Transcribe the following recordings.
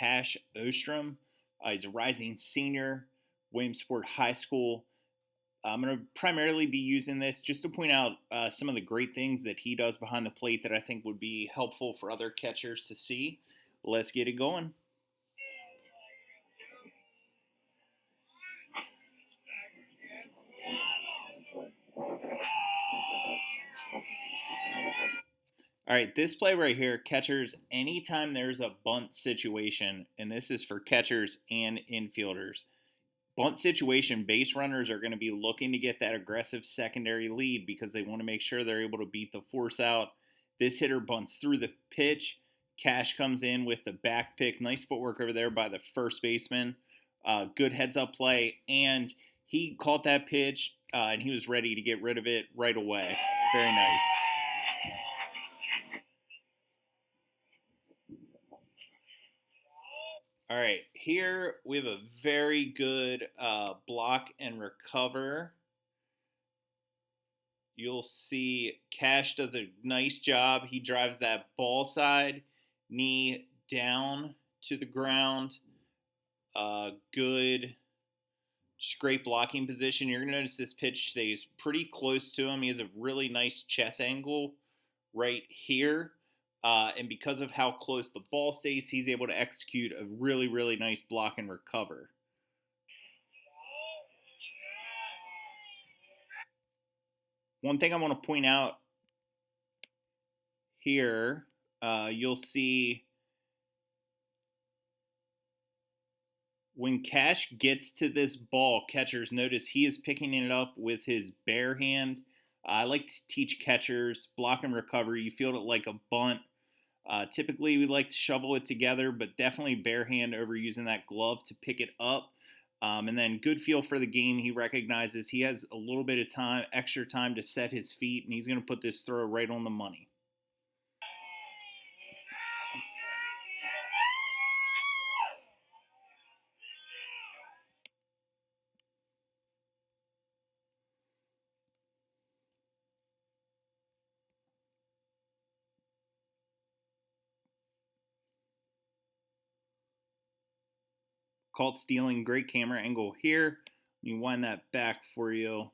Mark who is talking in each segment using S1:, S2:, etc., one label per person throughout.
S1: Cash Ostrum. He's a rising senior, Williamsport High School. I'm going to primarily be using this just to point out some of the great things that he does behind the plate that I think would be helpful for other catchers to see. Let's get it going. All right, this play right here, catchers, anytime there's a bunt situation, and this is for catchers and infielders, bunt situation, base runners are going to be looking to get that aggressive secondary lead because they want to make sure they're able to beat the force out. This hitter bunts through the pitch. Cash comes in with the back pick. Nice footwork over there by the first baseman. Good heads up play. And he caught that pitch and he was ready to get rid of it right away. Very nice. All right, here we have a very good block and recover. You'll see Cash does a nice job. He drives that ball side, knee down to the ground. Good, just great blocking position. You're going to notice this pitch stays pretty close to him. He has a really nice chest angle right here. And because of how close the ball stays, he's able to execute a really, really nice block and recover. One thing I want to point out here, you'll see when Cash gets to this ball, catchers notice he is picking it up with his bare hand. I like to teach catchers block and recover. You feel it like a bunt. Typically, we like to shovel it together, but definitely bare hand over using that glove to pick it up. And then good feel for the game. He recognizes he has a little bit of time, extra time to set his feet, and he's going to put this throw right on the money. Caught stealing, great camera angle here. Let me wind that back for you.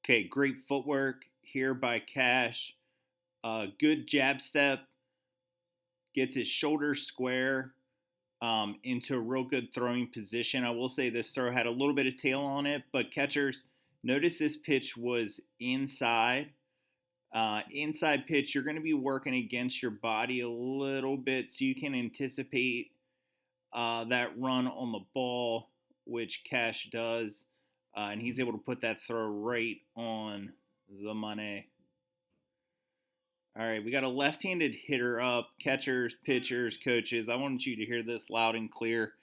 S1: Okay, great footwork here by Cash. Good jab step. Gets his shoulders square into a real good throwing position. I will say this throw had a little bit of tail on it, but catchers, notice this pitch was inside. Inside pitch, you're going to be working against your body a little bit so you can anticipate that run on the ball, which Cash does. And he's able to put that throw right on the money. All right, we got a left-handed hitter up. Catchers, pitchers, coaches, I want you to hear this loud and clear.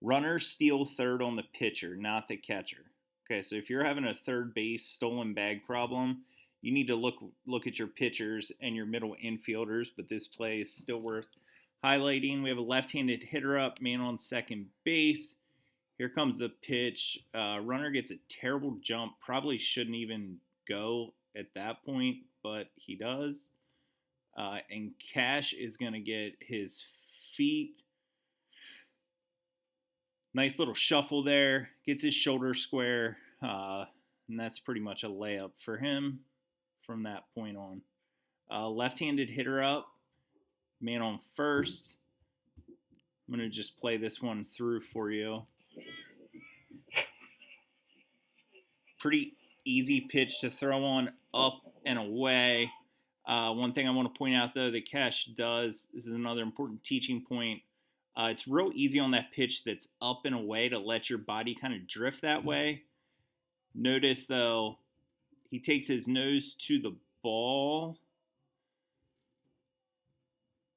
S1: Runners steal third on the pitcher, not the catcher. Okay, so if you're having a third base stolen bag problem, you need to look at your pitchers and your middle infielders, but this play is still worth highlighting. We have a left-handed hitter up, man on second base. Here comes the pitch. Runner gets a terrible jump. Probably shouldn't even go at that point, but he does. And Cash is going to get his feet. Nice little shuffle there. Gets his shoulder square. And that's pretty much a layup for him from that point on. Left-handed hitter up. Man on first. I'm going to just play this one through for you. Pretty easy pitch to throw on, up and away. One thing I want to point out, though, that Cash does, this is another important teaching point, it's real easy on that pitch that's up and away to let your body kind of drift that way. Notice, though, he takes his nose to the ball,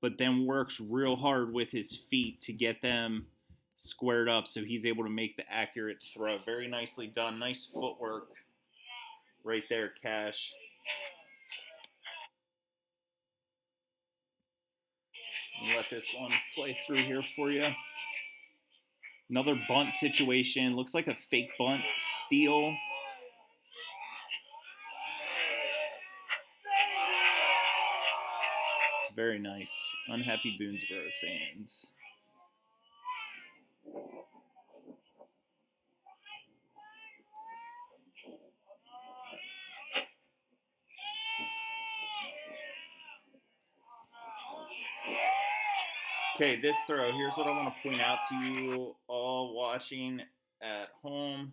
S1: but then works real hard with his feet to get them squared up so he's able to make the accurate throw. Very nicely done. Nice footwork right there, Cash. Let this one play through here for you. Another bunt situation. Looks like a fake bunt steal. Very nice. Unhappy Boonesboro fans. Okay, this throw. Here's what I want to point out to you all watching at home.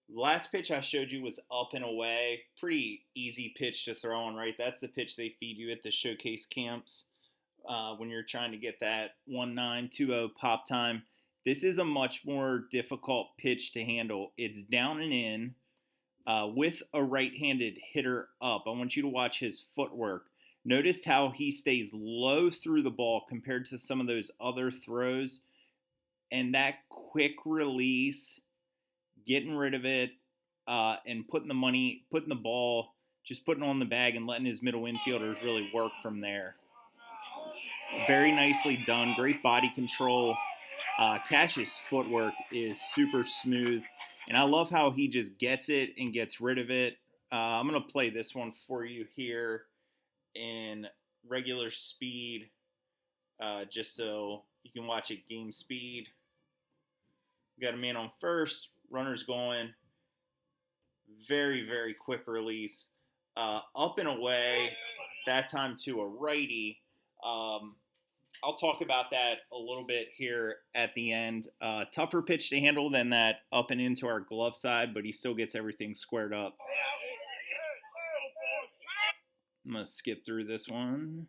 S1: Last pitch I showed you was up and away. Pretty easy pitch to throw on, right? That's the pitch they feed you at the showcase camps when you're trying to get that 1-9-2-0 pop time. This is a much more difficult pitch to handle. It's down and in with a right-handed hitter up. I want you to watch his footwork. Notice how he stays low through the ball compared to some of those other throws. And that quick release, getting rid of it, and putting the ball, just putting it on the bag and letting his middle infielders really work from there. Very nicely done. Great body control. Cash's footwork is super smooth. And I love how he just gets it and gets rid of it. I'm going to play this one for you here in regular speed, just so you can watch it game speed. We got a man on first. Runner's going. Very, very quick release. Up and away. That time to a righty. I'll talk about that a little bit here at the end. Tougher pitch to handle than that up and into our glove side, but he still gets everything squared up. I'm going to skip through this one.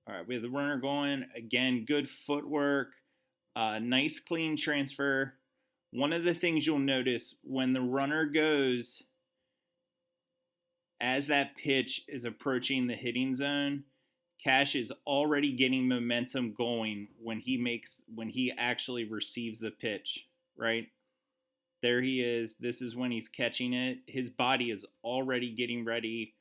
S1: All right, we have the runner going. Again, good footwork. Nice clean transfer. One of the things you'll notice when the runner goes, as that pitch is approaching the hitting zone, Cash is already getting momentum going when he actually receives the pitch, right? There he is. This is when he's catching it. His body is already getting ready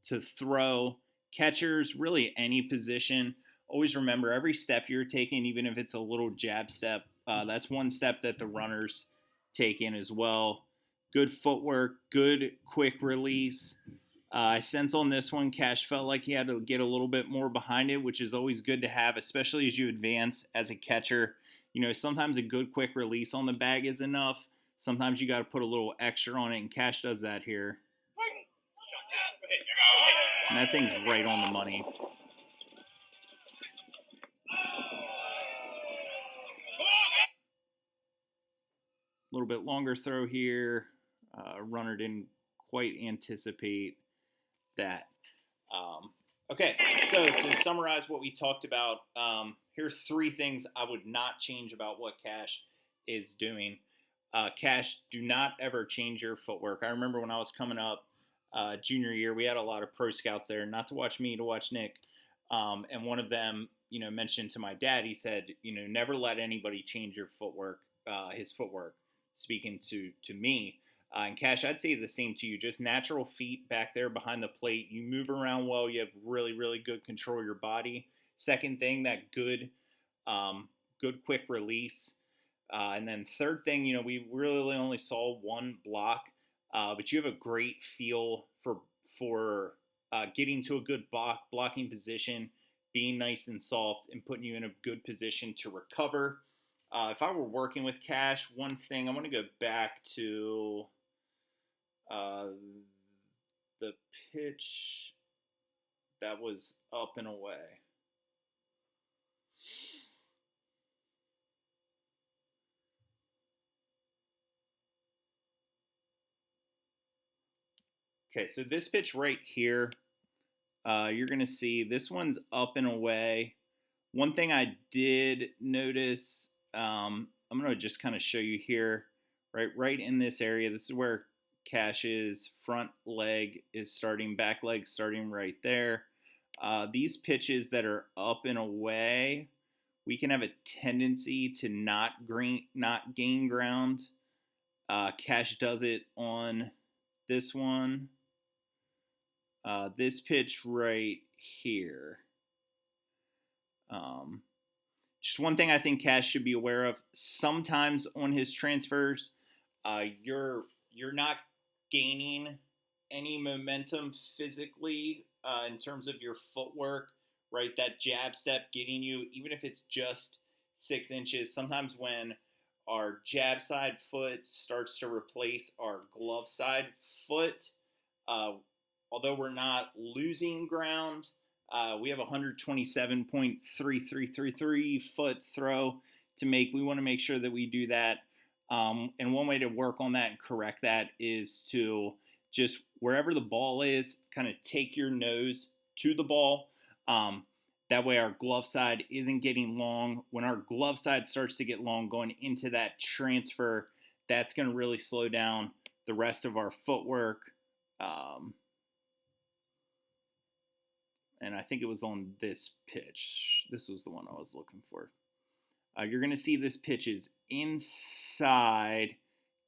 S1: to throw. Catchers, really any position, always remember every step you're taking, even if it's a little jab step, that's one step that the runners take in as well. Good footwork, good quick release. I sense on this one, Cash felt like he had to get a little bit more behind it, which is always good to have, especially as you advance as a catcher. You know, sometimes a good quick release on the bag is enough. Sometimes you got to put a little extra on it, and Cash does that here. And that thing's right on the money. A little bit longer throw here. Runner didn't quite anticipate that. Okay, so to summarize what we talked about, here's 3 things I would not change about what Cash is doing. Cash, do not ever change your footwork. I remember when I was coming up junior year, we had a lot of pro scouts there, not to watch me, to watch Nick. And one of them, mentioned to my dad, he said, never let anybody change your footwork, his footwork, speaking to me. And Cash, I'd say the same to you. Just natural feet back there behind the plate. You move around well. You have really, really good control of your body. Second thing, that good quick release. And then third thing, we really only saw one block, but you have a great feel for getting to a good blocking position, being nice and soft, and putting you in a good position to recover. If I were working with Cash, one thing, I want to go back to the pitch that was up and away. Okay, so this pitch right here, you're going to see this one's up and away. One thing I did notice, I'm going to just kind of show you here, right in this area. This is where Cash's front leg is starting, back leg starting right there. These pitches that are up and away, we can have a tendency to not gain ground. Cash does it on this one. This pitch right here. Just one thing I think Cash should be aware of. Sometimes on his transfers, you're not gaining any momentum physically in terms of your footwork, right? That jab step getting you, even if it's just 6 inches. Sometimes when our jab side foot starts to replace our glove side foot, uh, although we're not losing ground, we have a 127.3333 foot throw to make. We want to make sure that we do that. And one way to work on that and correct that is to just wherever the ball is, kind of take your nose to the ball. That way, our glove side isn't getting long. When our glove side starts to get long going into that transfer, that's going to really slow down the rest of our footwork. And I think it was on this pitch. This was the one I was looking for. You're going to see this pitch is inside.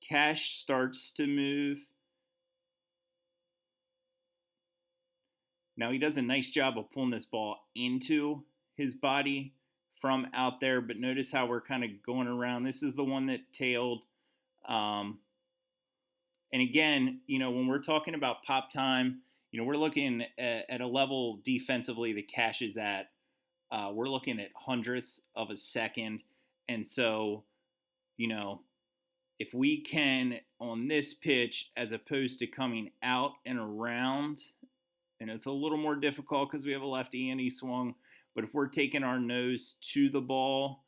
S1: Cash starts to move. Now he does a nice job of pulling this ball into his body from out there, but notice how we're kind of going around. This is the one that tailed. And again, when we're talking about pop time, we're looking at a level defensively that Cash is at. We're looking at hundredths of a second. And so, if we can on this pitch, as opposed to coming out and around, and it's a little more difficult because we have a lefty and he swung, but if we're taking our nose to the ball,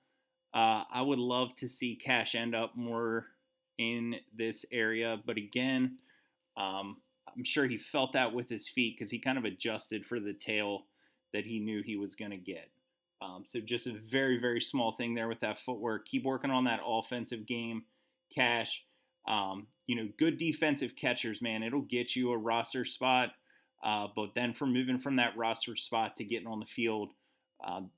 S1: I would love to see Cash end up more in this area. But again, I'm sure he felt that with his feet because he kind of adjusted for the tail that he knew he was going to get. So just a very, very small thing there with that footwork. Keep working on that offensive game, Cash. Good defensive catchers, man, it'll get you a roster spot. But then from moving from that roster spot to getting on the field,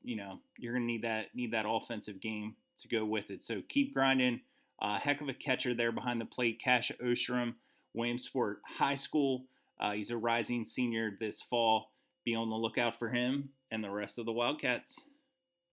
S1: you're going to need that offensive game to go with it. So keep grinding. Heck of a catcher there behind the plate, Cash Ostrum, Williamsport High School. He's a rising senior this fall. Be on the lookout for him and the rest of the Wildcats.